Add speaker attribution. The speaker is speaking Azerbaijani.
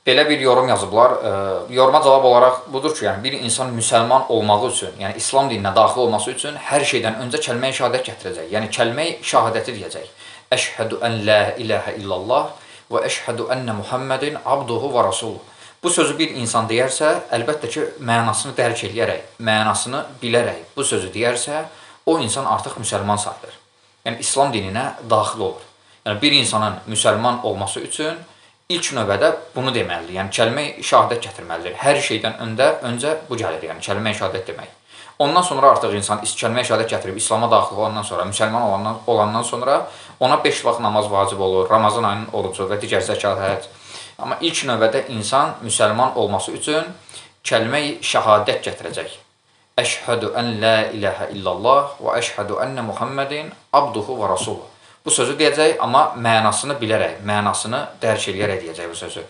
Speaker 1: Belə bir yorum yazıblar. Yoruma cavab olaraq budur ki, yəni bir insan müsəlman olmağı üçün, yəni İslam dininə daxil olması üçün hər şeydən öncə kəlmə-i şahadət gətirəcək. Yəni kəlmə-i şahadəti deyəcək. Əşhədü ən la ilahə illallah və əşhədü ennə Muhammedin abduhu və rasuluhu. Bu sözü bir insan deyərsə, əlbəttə ki, mənasını dərk edərək, mənasını bilərək bu sözü deyərsə, o insan artıq müsəlman sayılır. Yəni İslam dininə daxil olur. Yəni bir insanın müsəlman olması üçün İlk növbədə bunu deməlidir. Yəni kəlmə-i şahadət gətirməlidir. Hər şeydən öncə bu gəlir, yəni kəlmə-i şahadət demək. Ondan sonra artıq insan kəlmə-i şahadət gətirib İslam'a daxil olandan sonra, müsəlman olandan sonra ona 5 vaxt namaz vacib olur, Ramazan ayının orucu və digər zəkat, həcc. Amma ilk növbədə insan müsəlman olması üçün kəlmə-i şahadət gətirəcək. Əşhədü ən la ilahə illallah və əşhədü ennə Muhammedin abduhu və rasuluhu. Bu sözü deyəcək, amma mənasını bilərək, mənasını dərk edərək deyəcək bu sözü.